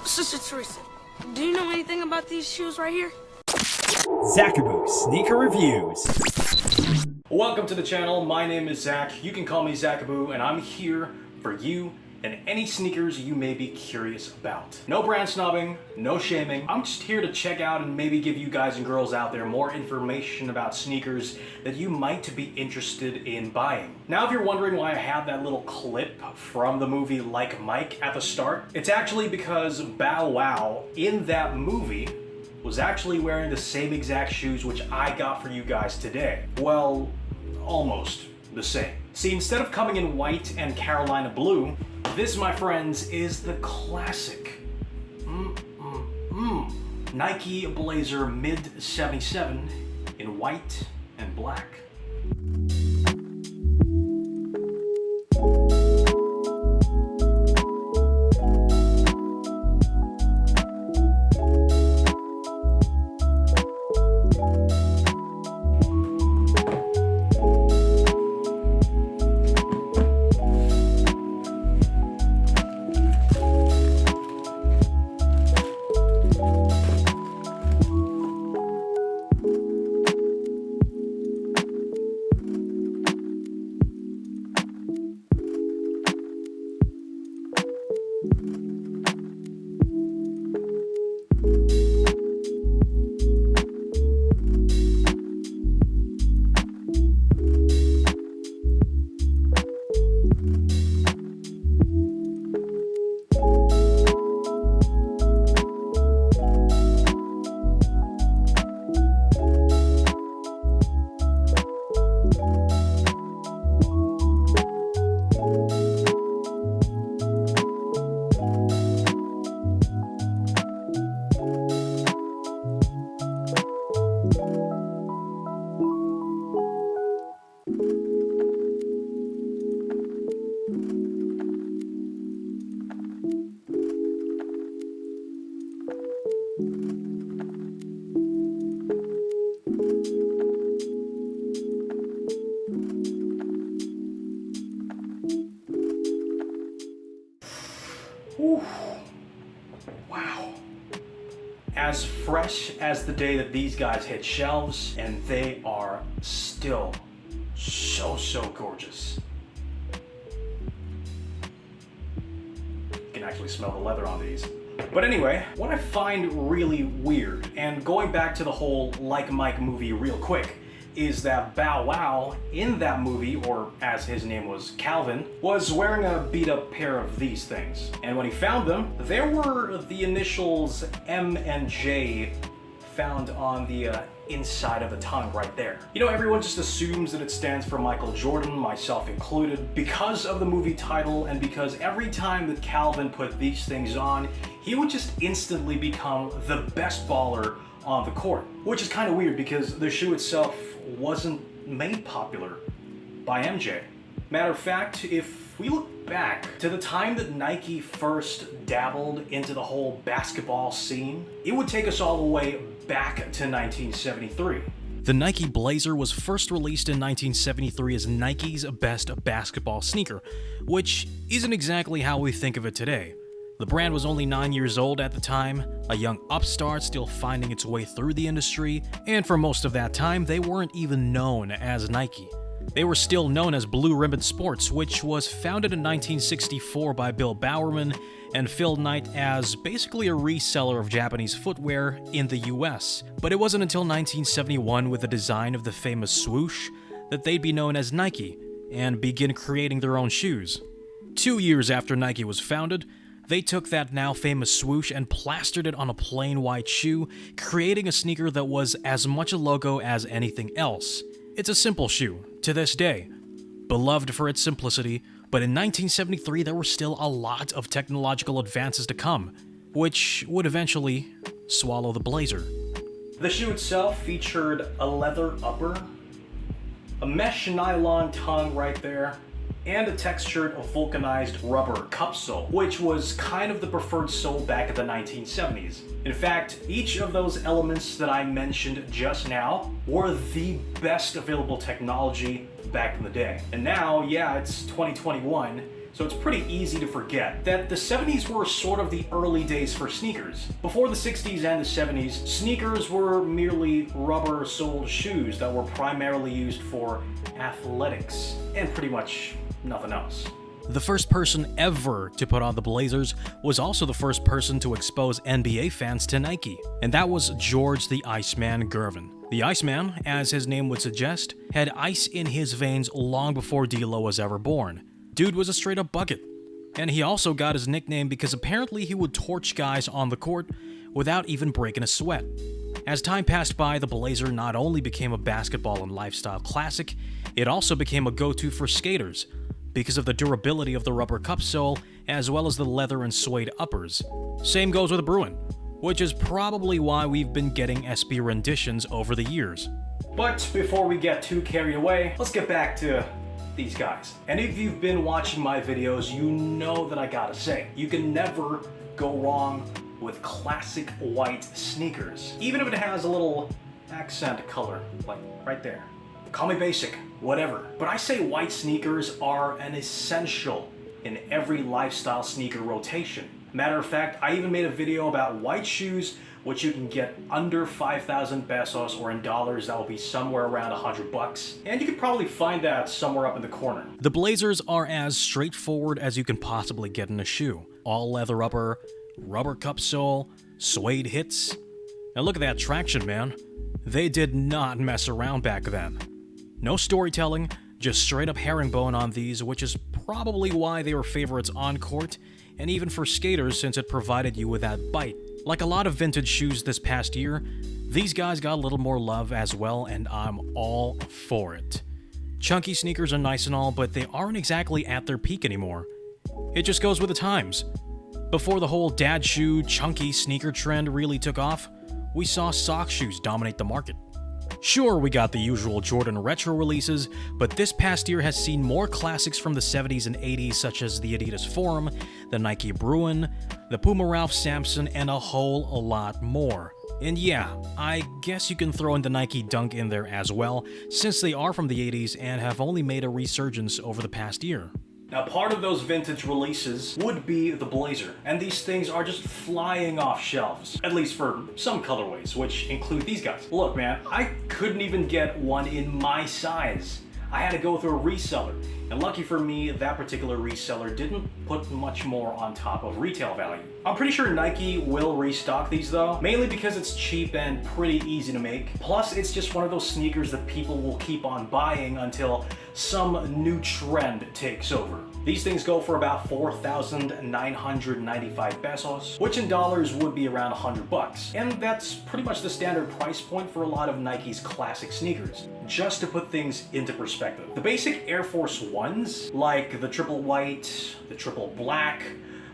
Sister Teresa, do you know anything about these shoes right here? Zachaboo Sneaker Reviews. Welcome to the channel. My name is Zach. You can call me Zachaboo, and I'm here for you and any sneakers you may be curious about. No brand snobbing, no shaming. I'm just here to check out and maybe give you guys and girls out there more information about sneakers that you might be interested in buying. Now, if you're wondering why I have that little clip from the movie Like Mike at the start, it's actually because Bow Wow in that movie was actually wearing the same exact shoes which I got for you guys today. Well, almost the same. See, instead of coming in white and Carolina blue, this, my friends, is the classic Nike Blazer Mid 77 in white and black. Whew. Wow. As fresh as the day that these guys hit shelves, and they are still so gorgeous. You can actually smell the leather on these. But anyway, what I find really weird, and going back to the whole Like Mike movie real quick, is that Bow Wow in that movie, or as his name was, Calvin, was wearing a beat up pair of these things. And when he found them, there were the initials M and J found on the inside of the tongue right there. You know, everyone just assumes that it stands for Michael Jordan, myself included, because of the movie title and because every time that Calvin put these things on, he would just instantly become the best baller on the court. Which is kind of weird because the shoe itself wasn't made popular by MJ. Matter of fact, if we look back to the time that Nike first dabbled into the whole basketball scene, it would take us all the way back to 1973. The Nike Blazer was first released in 1973 as Nike's best basketball sneaker, which isn't exactly how we think of it today. The brand was only 9 years old at the time, a young upstart still finding its way through the industry, and for most of that time, they weren't even known as Nike. They were still known as Blue Ribbon Sports, which was founded in 1964 by Bill Bowerman and Phil Knight as basically a reseller of Japanese footwear in the US. But it wasn't until 1971 with the design of the famous swoosh that they'd be known as Nike and begin creating their own shoes. 2 years after Nike was founded, they took that now famous swoosh and plastered it on a plain white shoe, creating a sneaker that was as much a logo as anything else. It's a simple shoe, to this day, beloved for its simplicity, but in 1973 there were still a lot of technological advances to come, which would eventually swallow the Blazer. The shoe itself featured a leather upper, a mesh nylon tongue right there, and a textured vulcanized rubber cup sole, which was kind of the preferred sole back in the 1970s. In fact, each of those elements that I mentioned just now were the best available technology back in the day. And now, yeah, it's 2021, so it's pretty easy to forget that the 70s were sort of the early days for sneakers. Before the 60s and the 70s, sneakers were merely rubber-soled shoes that were primarily used for athletics, and pretty much nothing else. The first person ever to put on the Blazers was also the first person to expose NBA fans to Nike, and that was George the Iceman Gervin. The Iceman, as his name would suggest, had ice in his veins long before D'Lo was ever born. Dude was a straight-up bucket. And he also got his nickname because apparently he would torch guys on the court without even breaking a sweat. As time passed by, the Blazer not only became a basketball and lifestyle classic, it also became a go-to for skaters because of the durability of the rubber cup sole as well as the leather and suede uppers. Same goes with Bruin, which is probably why we've been getting SB renditions over the years. But before we get too carried away, let's get back to these guys. And if you've been watching my videos, you know that I gotta say, you can never go wrong with classic white sneakers, even if it has a little accent color, like right there. Call me basic, whatever. But I say white sneakers are an essential in every lifestyle sneaker rotation. Matter of fact, I even made a video about white shoes, which you can get under 5,000 pesos, or in dollars, that will be somewhere around $100. And you could probably find that somewhere up in the corner. The Blazers are as straightforward as you can possibly get in a shoe. All leather upper, rubber cup sole, suede hits. And look at that traction, man. They did not mess around back then. No storytelling, just straight up herringbone on these, which is probably why they were favorites on court, and even for skaters since it provided you with that bite. Like a lot of vintage shoes this past year, these guys got a little more love as well, and I'm all for it. Chunky sneakers are nice and all, but they aren't exactly at their peak anymore. It just goes with the times. Before the whole dad shoe, chunky sneaker trend really took off, we saw sock shoes dominate the market. Sure, we got the usual Jordan retro releases, but this past year has seen more classics from the 70s and 80s such as the Adidas Forum, the Nike Bruin, the Puma Ralph Sampson, and a whole lot more. And yeah, I guess you can throw in the Nike Dunk in there as well, since they are from the 80s and have only made a resurgence over the past year. Now, part of those vintage releases would be the Blazer, and these things are just flying off shelves, at least for some colorways, which include these guys. Look, man, I couldn't even get one in my size. I had to go through a reseller, and lucky for me, that particular reseller didn't put much more on top of retail value. I'm pretty sure Nike will restock these though, mainly because it's cheap and pretty easy to make. Plus, it's just one of those sneakers that people will keep on buying until some new trend takes over. These things go for about 4,995 pesos, which in dollars would be around $100. And that's pretty much the standard price point for a lot of Nike's classic sneakers. Just to put things into perspective, the basic Air Force Ones, like the triple white, the triple black,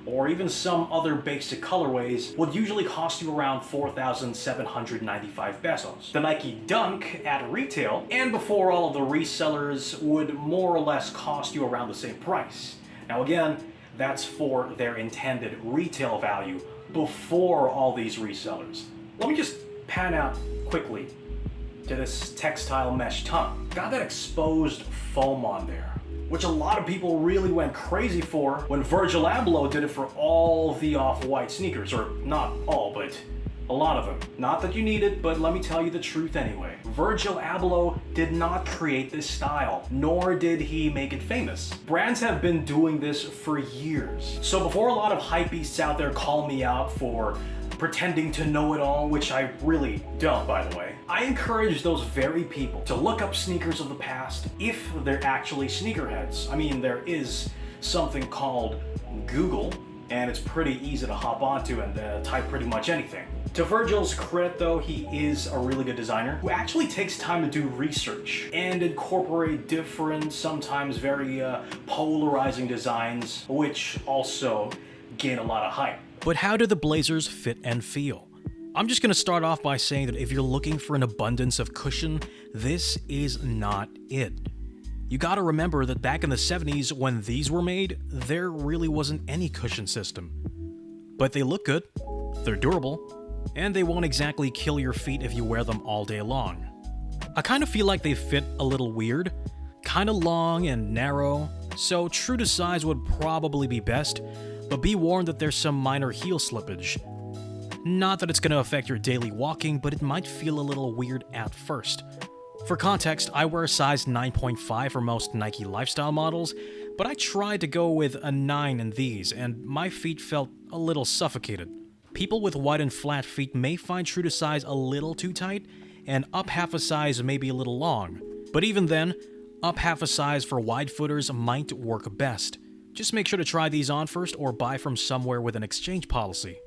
or even some other basic colorways, would usually cost you around 4,795 pesos. The Nike Dunk at retail, and before all of the resellers, would more or less cost you around the same price. Now again, that's for their intended retail value before all these resellers. Let me just pan out quickly to this textile mesh tongue. Got that exposed foam on there, which a lot of people really went crazy for when Virgil Abloh did it for all the off-white sneakers, or not all, but a lot of them. Not that you need it, but let me tell you the truth anyway. Virgil Abloh did not create this style, nor did he make it famous. Brands have been doing this for years. So before a lot of hypebeasts out there call me out for pretending to know it all, which I really don't, by the way, I encourage those very people to look up sneakers of the past if they're actually sneakerheads. I mean, there is something called Google, and it's pretty easy to hop onto and type pretty much anything. To Virgil's credit though, he is a really good designer who actually takes time to do research and incorporate different, sometimes very polarizing designs, which also gain a lot of hype. But how do the Blazers fit and feel? I'm just gonna start off by saying that if you're looking for an abundance of cushion, this is not it. You gotta remember that back in the 70s when these were made, there really wasn't any cushion system. But they look good, they're durable, and they won't exactly kill your feet if you wear them all day long. I kind of feel like they fit a little weird, kind of long and narrow, so true to size would probably be best, but be warned that there's some minor heel slippage. Not that it's going to affect your daily walking, but it might feel a little weird at first. For context, I wear a size 9.5 for most Nike lifestyle models, but I tried to go with a 9 in these, and my feet felt a little suffocated. People with wide and flat feet may find true to size a little too tight, and up half a size may be a little long. But even then, up half a size for wide footers might work best. Just make sure to try these on first or buy from somewhere with an exchange policy.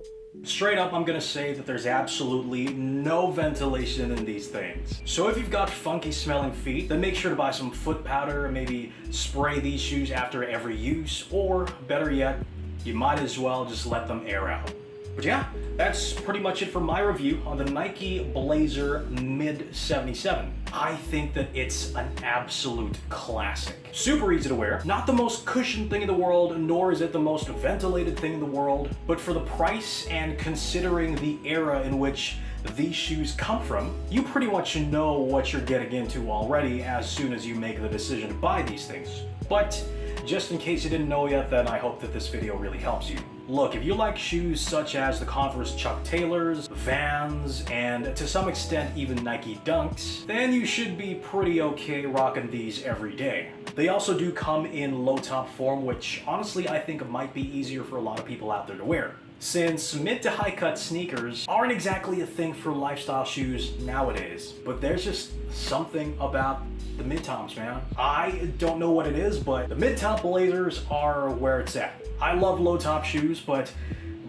Straight up, I'm gonna say that there's absolutely no ventilation in these things. So if you've got funky smelling feet, then make sure to buy some foot powder, maybe spray these shoes after every use, or better yet, you might as well just let them air out. But yeah, that's pretty much it for my review on the Nike Blazer Mid 77. I think that it's an absolute classic. Super easy to wear, not the most cushioned thing in the world, nor is it the most ventilated thing in the world, but for the price and considering the era in which these shoes come from, you pretty much know what you're getting into already as soon as you make the decision to buy these things. But just in case you didn't know yet, then I hope that this video really helps you. Look, if you like shoes such as the Converse Chuck Taylors, Vans, and to some extent even Nike Dunks, then you should be pretty okay rocking these every day. They also do come in low top form, which honestly I think might be easier for a lot of people out there to wear, since mid to high cut sneakers aren't exactly a thing for lifestyle shoes nowadays. But there's just something about the mid-tops, man. I don't know what it is, but the mid-top Blazers are where it's at. I love low-top shoes, but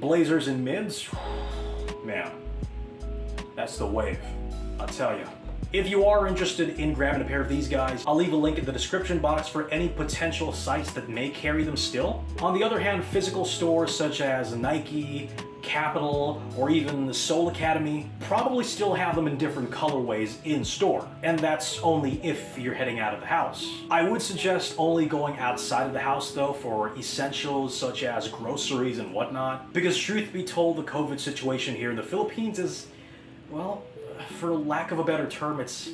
Blazers and mids, man, that's the wave, I'll tell you. If you are interested in grabbing a pair of these guys, I'll leave a link in the description box for any potential sites that may carry them still. On the other hand, physical stores such as Nike, Capital, or even the Soul Academy probably still have them in different colorways in store, and that's only if you're heading out of the house. I would suggest only going outside of the house though for essentials such as groceries and whatnot, because truth be told, the COVID situation here in the Philippines is, well, for lack of a better term, it's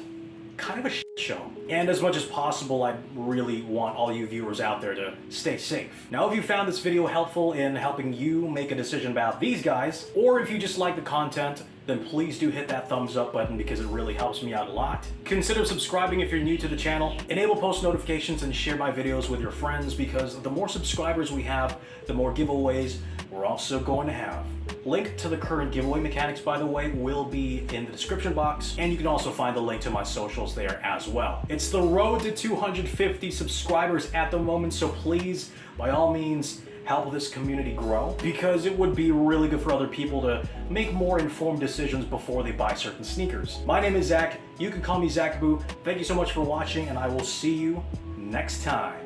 kind of a shit show. And as much as possible, I really want all you viewers out there to stay safe. Now, if you found this video helpful in helping you make a decision about these guys, or if you just like the content, then please do hit that thumbs up button because it really helps me out a lot. Consider subscribing if you're new to the channel, enable post notifications, and share my videos with your friends, because the more subscribers we have, the more giveaways we're also going to have. Link to the current giveaway mechanics, by the way, will be in the description box, and you can also find the link to my socials there as well. It's the road to 250 subscribers at the moment, so please, by all means, help this community grow, because it would be really good for other people to make more informed decisions before they buy certain sneakers. My name is Zach. You can call me Zachaboo. Thank you so much for watching, and I will see you next time.